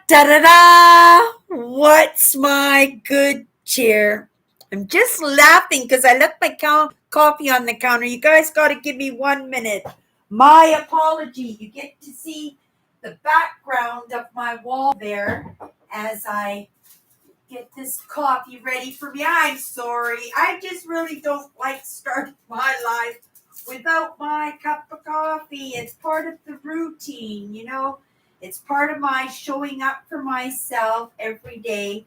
Da da da! What's my good cheer? I'm just laughing because I left my coffee on the counter. You guys got to give me 1 minute. My apology. You get to see the background of my wall there as I get this coffee ready for me. I'm sorry. I just really don't like starting my life without my cup of coffee. It's part of the routine, you know. It's part of my showing up for myself every day.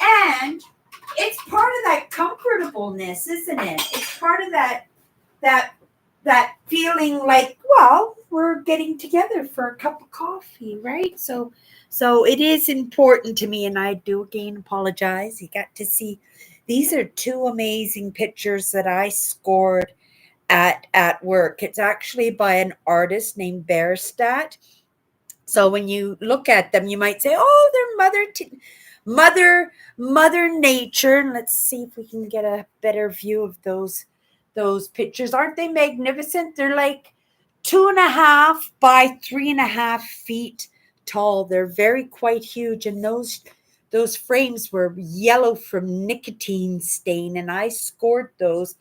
And it's part of that comfortableness, isn't it? It's part of that that feeling like, well, we're getting together for a cup of coffee, right? So it is important to me, and I do again apologize. You got to see these are two amazing pictures that I scored at work. It's actually by an artist named Bearstadt. So when you look at them, you might say, "Oh, they're mother nature." And let's see if we can get a better view of those pictures. Aren't they magnificent? They're like 2.5 by 3.5 feet tall. They're very quite huge, and those frames were yellow from nicotine stain, and I scored those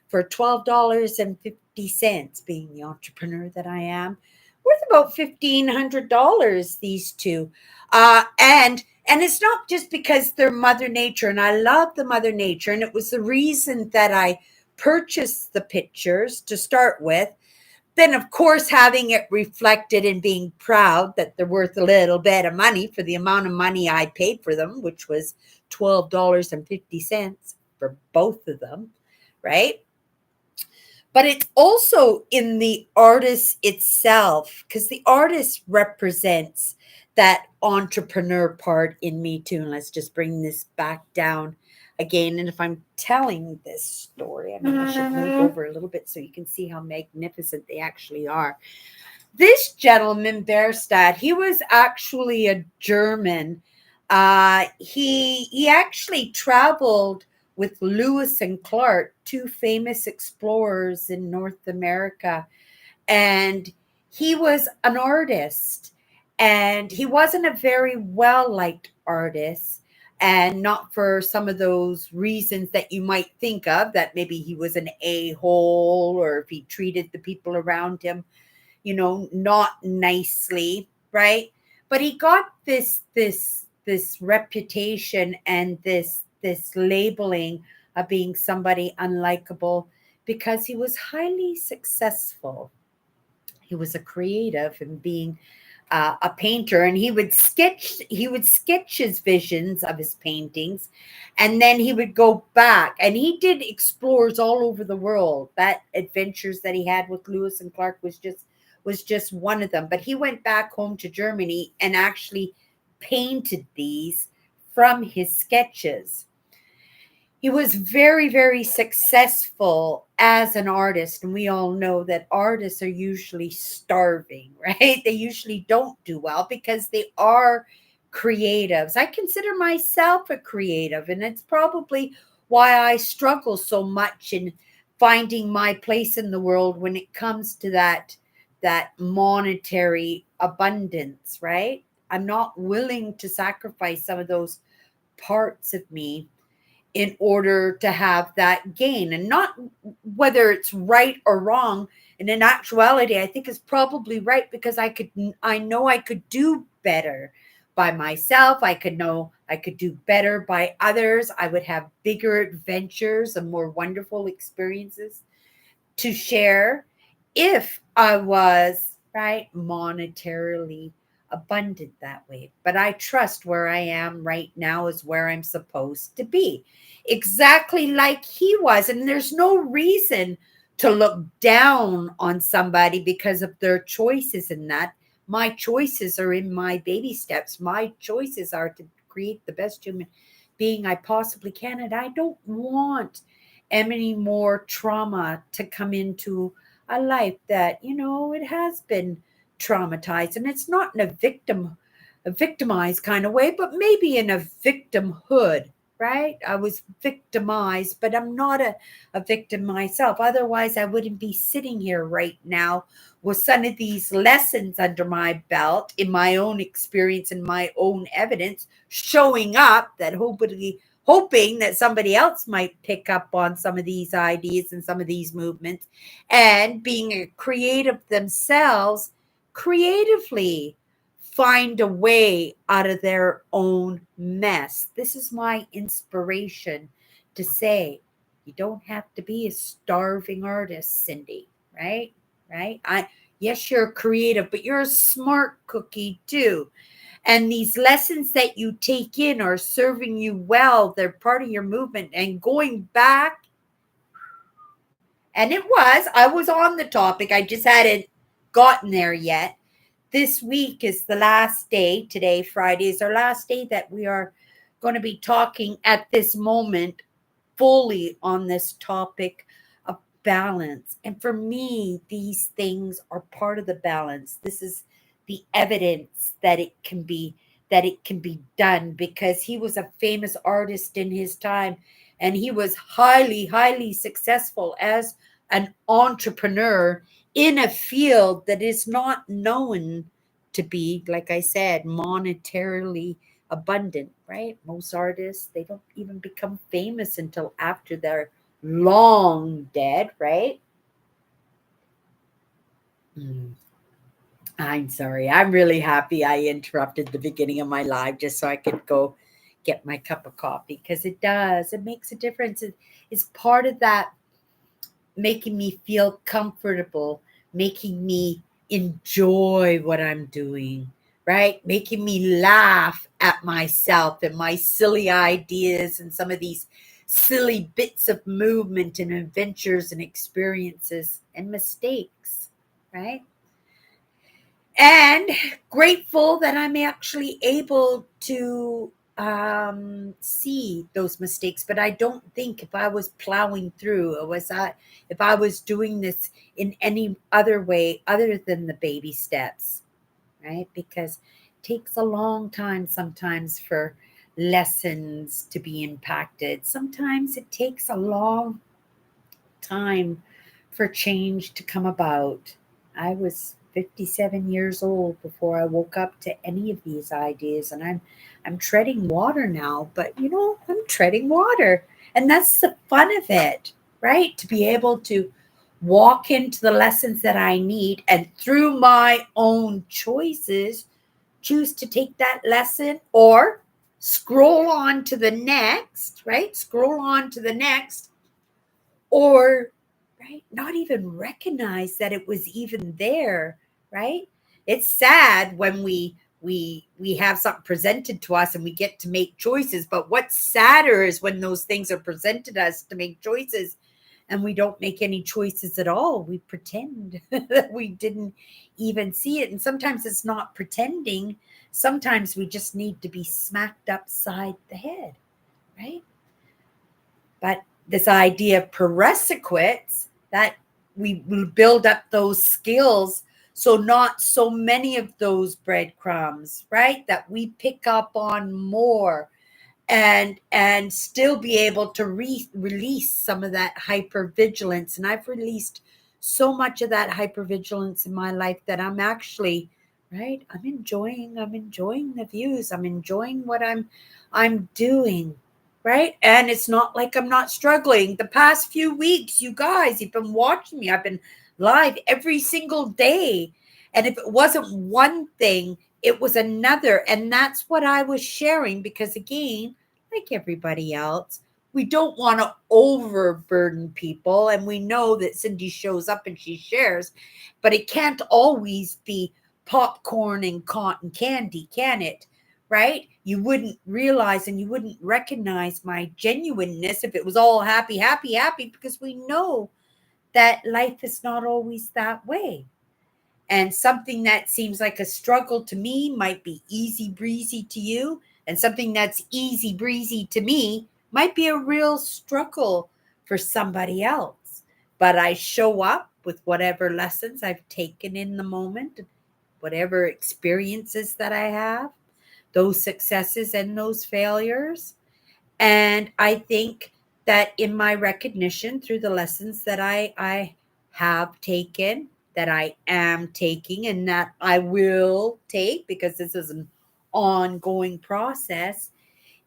for $12.50, being the entrepreneur that I am, worth about $1,500. These two, and it's not just because they're Mother Nature, and I love the Mother Nature, and it was the reason that I purchased the pictures to start with. Then, of course, having it reflected and being proud that they're worth a little bit of money for the amount of money I paid for them, which was $12.50 for both of them, right? But it's also in the artist itself, because the artist represents that entrepreneur part in me too. And let's just bring this back down again. And if I'm telling this story, I mean, I should move over a little bit so you can see how magnificent they actually are. This gentleman, Bearstadt, he was actually a German. He actually traveled with Lewis and Clark, two famous explorers in North America. And he was an artist, and he wasn't a very well liked artist. And not for some of those reasons that you might think of, that maybe he was an a hole or if he treated the people around him, not nicely, right? But he got this reputation and this labeling of being somebody unlikable because he was highly successful. He was a creative and being a painter, and he would sketch his visions of his paintings, and then he would go back, and he did explores all over the world. That adventures that he had with Lewis and Clark was just one of them. But he went back home to Germany and actually painted these from his sketches. He was very, very successful as an artist. And we all know that artists are usually starving, right? They usually don't do well because they are creatives. I consider myself a creative, and it's probably why I struggle so much in finding my place in the world when it comes to that monetary abundance, right? I'm not willing to sacrifice some of those parts of me in order to have that gain, and not whether it's right or wrong. And in actuality, I think it's probably right because I know I could do better by myself. I could do better by others. I would have bigger adventures and more wonderful experiences to share if I was, right, monetarily abundant that way. But I trust where I am right now is where I'm supposed to be, exactly like he was. And there's no reason to look down on somebody because of their choices in that. My choices are in my baby steps. My choices are to create the best human being I possibly can. And I don't want any more trauma to come into a life that, it has been traumatized. And it's not in a victimized kind of way, but maybe in a victimhood, right? I was victimized, but I'm not a victim myself. Otherwise, I wouldn't be sitting here right now with some of these lessons under my belt, in my own experience and my own evidence, showing up that hoping that somebody else might pick up on some of these ideas and some of these movements, and being a creative themselves, creatively find a way out of their own mess. This is my inspiration to say, you don't have to be a starving artist, Cindy, right? Right? Yes, you're creative, but you're a smart cookie too. And these lessons that you take in are serving you well. They're part of your movement. And going back, and I was on the topic. I just hadn't gotten there yet. This week is the last day. Today, Friday, is our last day that we are going to be talking at this moment fully on this topic of balance. And for me, these things are part of the balance. This is the evidence that it can be done, because he was a famous artist in his time, and he was highly, highly successful as an entrepreneur in a field that is not known to be, like I said, monetarily abundant, right? Most artists, they don't even become famous until after they're long dead, right? Mm. I'm sorry. I'm really happy I interrupted the beginning of my live just so I could go get my cup of coffee, because it does. It makes a difference. It's part of that making me feel comfortable, making me enjoy what I'm doing, right? Making me laugh at myself and my silly ideas and some of these silly bits of movement and adventures and experiences and mistakes, right? And grateful that I'm actually able to see those mistakes. But I don't think if I was plowing through, or if I was doing this in any other way other than the baby steps, right? Because it takes a long time sometimes for lessons to be impacted. Sometimes it takes a long time for change to come about. I was 57 years old before I woke up to any of these ideas, and I'm treading water now, but I'm treading water. And that's the fun of it, right? To be able to walk into the lessons that I need, and through my own choices choose to take that lesson, or scroll on to the next, right? Scroll on to the next, or right, not even recognize that it was even there, right? It's sad when we have something presented to us and we get to make choices, but what's sadder is when those things are presented us to make choices and we don't make any choices at all. We pretend that we didn't even see it. And sometimes it's not pretending, sometimes we just need to be smacked upside the head, right? But this idea of prerequisites, that we will build up those skills, so not so many of those breadcrumbs, right? That we pick up on more, and still be able to release some of that hypervigilance. And I've released so much of that hypervigilance in my life that I'm actually, right, I'm enjoying the views, I'm enjoying what I'm doing, right? And it's not like I'm not struggling. The past few weeks, you guys, you've been watching me. I've been live every single day. And if it wasn't one thing, it was another. And that's what I was sharing, because again, like everybody else, we don't want to overburden people. And we know that Cindy shows up and she shares, but it can't always be popcorn and cotton candy, can it? Right? You wouldn't realize and you wouldn't recognize my genuineness if it was all happy, happy, happy, because we know that life is not always that way. And something that seems like a struggle to me might be easy breezy to you. And something that's easy breezy to me might be a real struggle for somebody else. But I show up with whatever lessons I've taken in the moment, whatever experiences that I have, those successes and those failures. And I think that in my recognition through the lessons that I have taken, that I am taking and that I will take, because this is an ongoing process,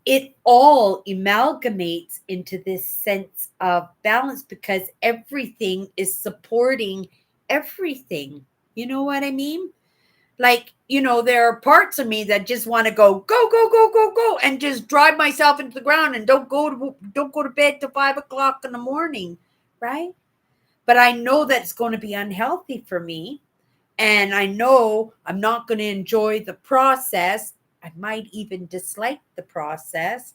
it all amalgamates into this sense of balance, because everything is supporting everything. You know what I mean? Like, there are parts of me that just want to go, and just drive myself into the ground and don't go to bed till 5 o'clock in the morning, right? But I know that's going to be unhealthy for me. And I know I'm not going to enjoy the process. I might even dislike the process.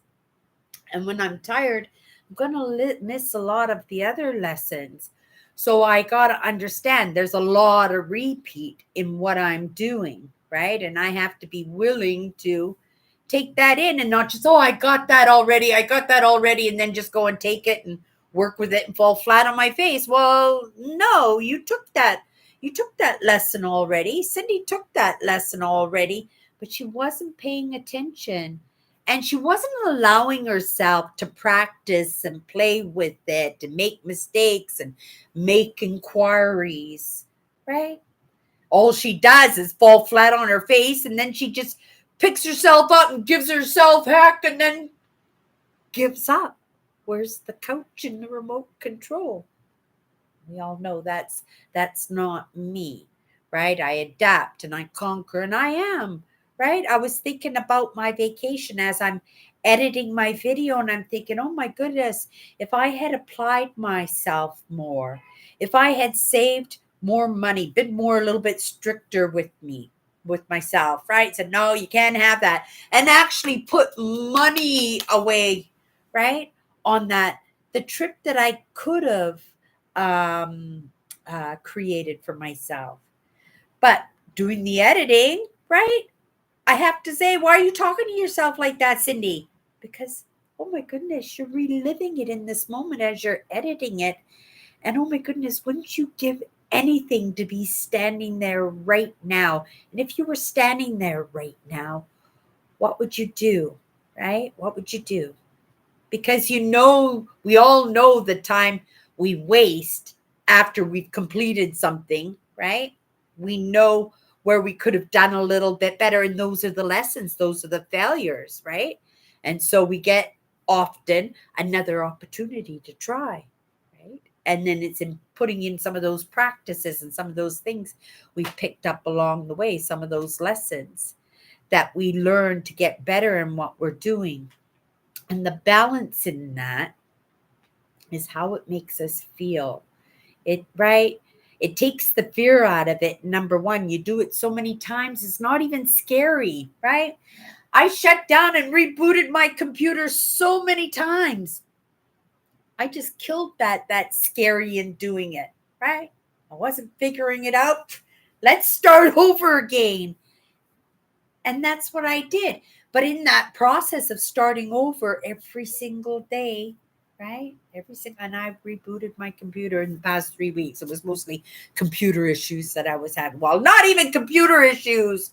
And when I'm tired, I'm going to miss a lot of the other lessons. So I got to understand there's a lot of repeat in what I'm doing, right? And I have to be willing to take that in and not just, oh, I got that already. I got that already. And then just go and take it and work with it and fall flat on my face. Well, no, you took that. You took that lesson already. Cindy took that lesson already, but she wasn't paying attention. And she wasn't allowing herself to practice and play with it and make mistakes and make inquiries, right? All she does is fall flat on her face, and then she just picks herself up and gives herself heck and then gives up. Where's the coach and the remote control? We all know that's not me, right? I adapt and I conquer, and I am, right? I was thinking about my vacation as I'm editing my video, and I'm thinking, oh my goodness, if I had applied myself more, if I had saved more money, been more a little bit stricter with me, with myself, right? Said, no, you can't have that. And actually put money away, right? On that, the trip that I could have created for myself. But doing the editing, right? I have to say, why are you talking to yourself like that, Cindy? Because, oh my goodness, you're reliving it in this moment as you're editing it. And oh my goodness, wouldn't you give anything to be standing there right now? And if you were standing there right now, what would you do? Right? What would you do? Because we all know the time we waste after we've completed something, right? We know where we could have done a little bit better, and those are the lessons, those are the failures, right? And so we get often another opportunity to try, right? And then it's in putting in some of those practices and some of those things we picked up along the way, some of those lessons that we learn to get better in what we're doing. And the balance in that is how it makes us feel. It, right? It takes the fear out of it. Number one, you do it so many times, it's not even scary, right? I shut down and rebooted my computer so many times. I just killed that scary in doing it, right? I wasn't figuring it out. Let's start over again. And that's what I did. But in that process of starting over every single day, right? And I rebooted my computer in the past 3 weeks. It was mostly computer issues that I was having. Well, not even computer issues.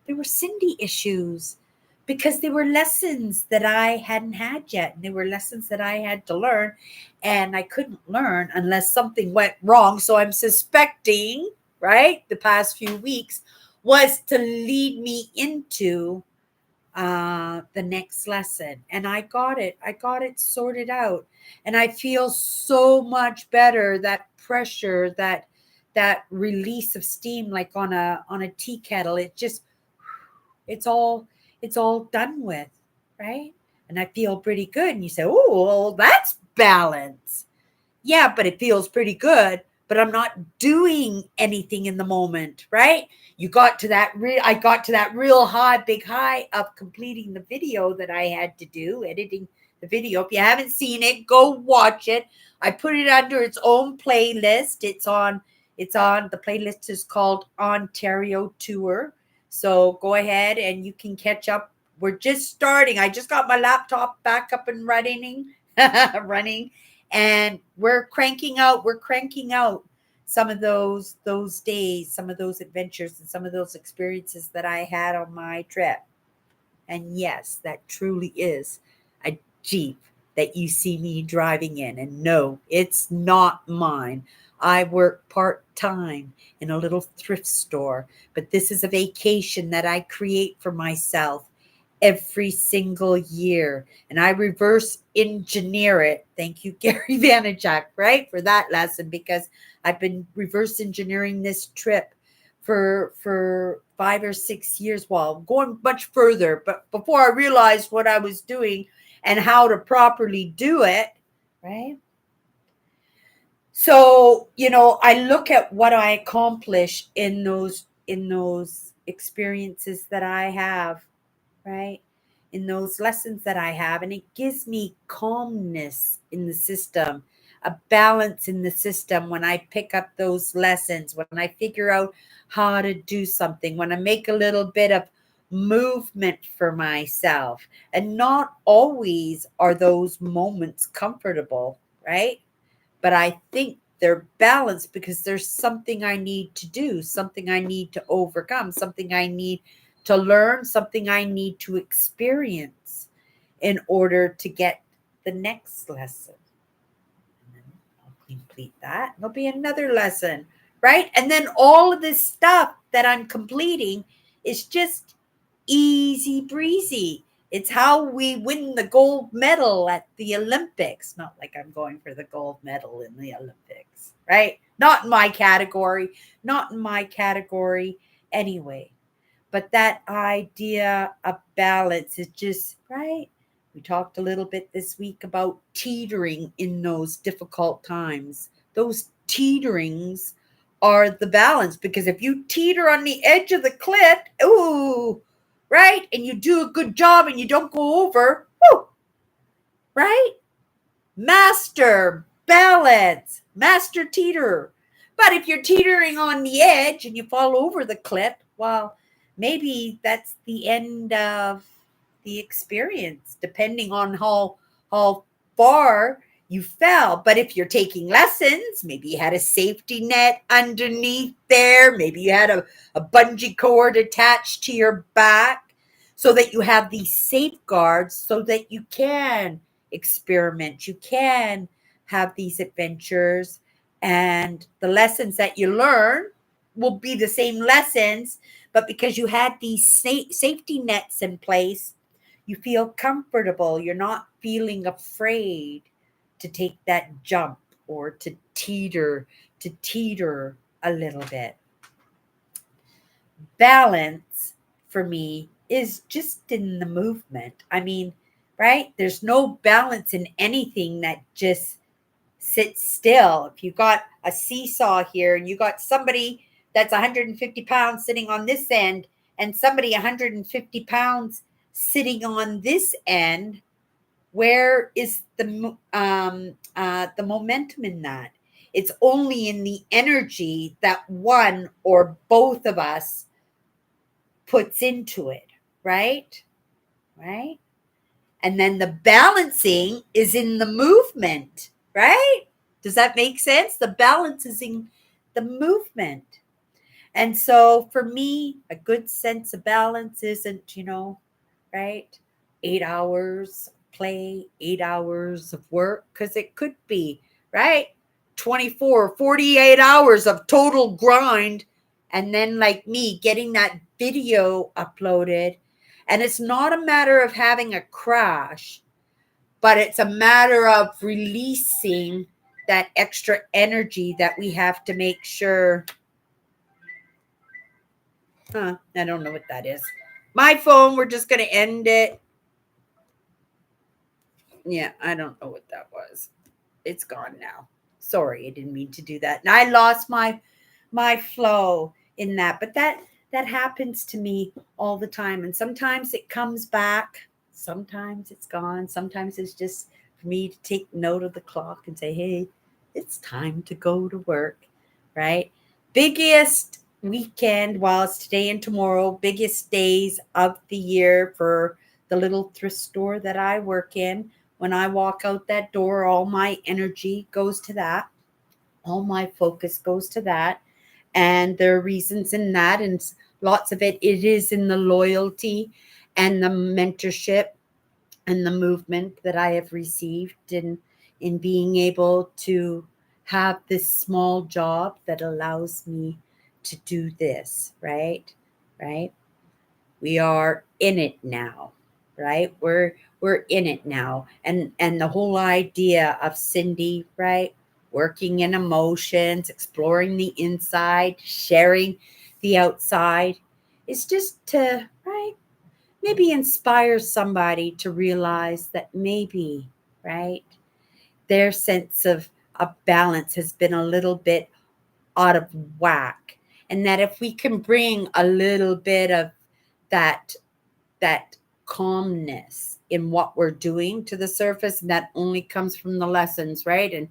They were Cindy issues, because they were lessons that I hadn't had yet. And they were lessons that I had to learn. And I couldn't learn unless something went wrong. So I'm suspecting, right, the past few weeks was to lead me into the next lesson. And I got it. I got it sorted out. And I feel so much better. That pressure, that release of steam, like on a tea kettle, it's all done with, right? And I feel pretty good. And you say, oh, well, that's balance. Yeah, but it feels pretty good, but I'm not doing anything in the moment, right? I got to that real high, big high of completing the video that I had to do, editing the video. If you haven't seen it, go watch it. I put it under its own playlist. The playlist is called Ontario Tour. So go ahead and you can catch up. We're just starting. I just got my laptop back up and running, and we're cranking out some of those days, some of those adventures, and some of those experiences that I had on my trip. And yes, that truly is a Jeep that you see me driving in. And no, it's not mine. I work part-time in a little thrift store, but this is a vacation that I create for myself every single year. And I reverse engineer it. Thank you, Gary Vaynerchuk, right, for that lesson, because I've been reverse engineering this trip for 5 or 6 years, while going much further. But before I realized what I was doing and how to properly do it, right? So, I look at what I accomplish in those experiences that I have, right? In those lessons that I have, and it gives me calmness in the system, a balance in the system when I pick up those lessons, when I figure out how to do something, when I make a little bit of movement for myself. And not always are those moments comfortable, right? But I think they're balanced because there's something I need to do, something I need to overcome, something I need to learn, something I need to experience in order to get the next lesson. And then I'll complete that. There'll be another lesson, right? And then all of this stuff that I'm completing is just easy breezy. It's how we win the gold medal at the Olympics. Not like I'm going for the gold medal in the Olympics, right? Not in my category, not in my category anyway. But that idea of balance is just, right? We talked a little bit this week about teetering in those difficult times. Those teeterings are the balance, because if you teeter on the edge of the cliff, ooh, right? And you do a good job and you don't go over, whoo, right? Master balance, master teeter. But if you're teetering on the edge and you fall over the cliff, well, maybe that's the end of the experience, depending on how far you fell. But if you're taking lessons, maybe you had a safety net underneath there, maybe you had a bungee cord attached to your back, so that you have these safeguards so that you can experiment, you can have these adventures, and the lessons that you learn will be the same lessons, but because you had these safety nets in place, you feel comfortable. You're not feeling afraid to take that jump or to teeter a little bit. Balance for me is just in the movement. I mean, right? There's no balance in anything that just sits still. If you got a seesaw here and you got somebody that's 150 pounds sitting on this end and somebody 150 pounds sitting on this end, where is the momentum in that? It's only in the energy that one or both of us puts into it, right? Right? And then the balancing is in the movement, right? Does that make sense? The balance is in the movement. And so for me, a good sense of balance isn't, right? 8 hours of play, 8 hours of work, because it could be, right? 24, 48 hours of total grind. And then, like me, getting that video uploaded. And it's not a matter of having a crash, but it's a matter of releasing that extra energy that we have to make sure. I don't know what that is. My phone, we're just going to end it. Yeah, I don't know what that was. It's gone now. Sorry, I didn't mean to do that. And I lost my flow in that. But that happens to me all the time. And sometimes it comes back. Sometimes it's gone. Sometimes it's just for me to take note of the clock and say, hey, it's time to go to work, right? Biggest weekend, while it's today and tomorrow, biggest days of the year for the little thrift store that I work in. When I walk out that door, all my energy goes to that. All my focus goes to that. And there are reasons in that, and lots of it is in the loyalty and the mentorship and the movement that I have received in being able to have this small job that allows me to do this, right? Right? We are in it now, right? We're in it now. And the whole idea of Cindy, right? Working in emotions, exploring the inside, sharing the outside is just to, right? Maybe inspire somebody to realize that maybe, right? Their sense of balance has been a little bit out of whack. And that if we can bring a little bit of that that calmness in what we're doing to the surface, and that only comes from the lessons, right? And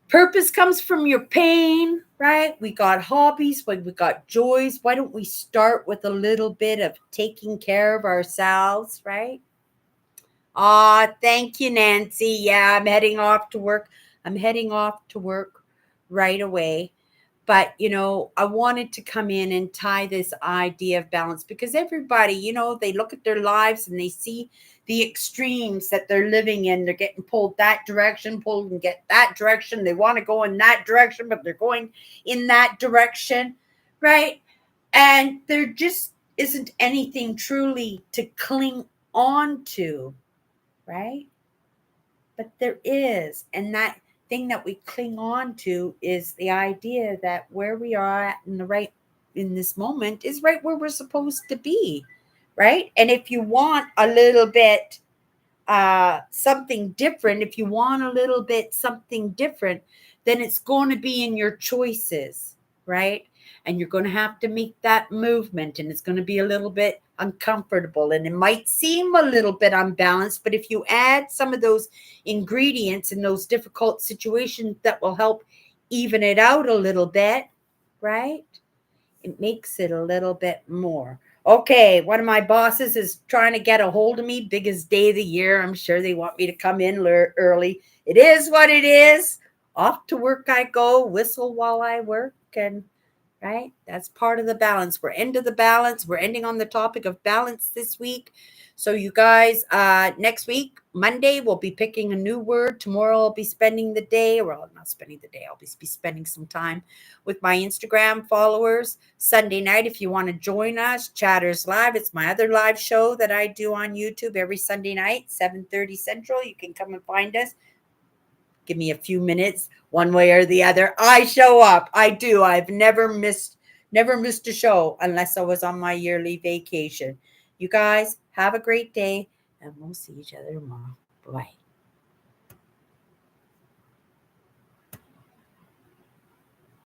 purpose comes from your pain, right? We got hobbies, we got joys. Why don't we start with a little bit of taking care of ourselves, right? Ah, thank you, Nancy. Yeah, I'm heading off to work. I'm heading off to work right away. But, I wanted to come in and tie this idea of balance because everybody, they look at their lives and they see the extremes that they're living in. They're getting pulled that direction, pulled and get that direction. They want to go in that direction, but they're going in that direction, right? And there just isn't anything truly to cling on to, right? But there is. And that thing that we cling on to is the idea that where we are at in this moment is right where we're supposed to be. Right. And if you want a little bit something different, if you want a little bit something different, then it's going to be in your choices, right? And you're going to have to make that movement, and it's going to be a little bit uncomfortable, and it might seem a little bit unbalanced, but if you add some of those ingredients in those difficult situations, that will help even it out a little bit, right? It makes it a little bit more. Okay, one of my bosses is trying to get a hold of me. Biggest day of the year. I'm sure they want me to come in early. It is what it is. Off to work I go, whistle while I work, and right? That's part of the balance. We're into the balance. We're ending on the topic of balance this week. So you guys, next week, Monday, we'll be picking a new word. Tomorrow I'll be spending the day, well, not spending the day, I'll be spending some time with my Instagram followers. Sunday night, if you want to join us, Chatters Live. It's my other live show that I do on YouTube every Sunday night, 7:30 Central. You can come and find us. Give me a few minutes, one way or the other. I show up. I do. I've never missed a show unless I was on my yearly vacation. You guys have a great day, and we'll see each other tomorrow. Bye.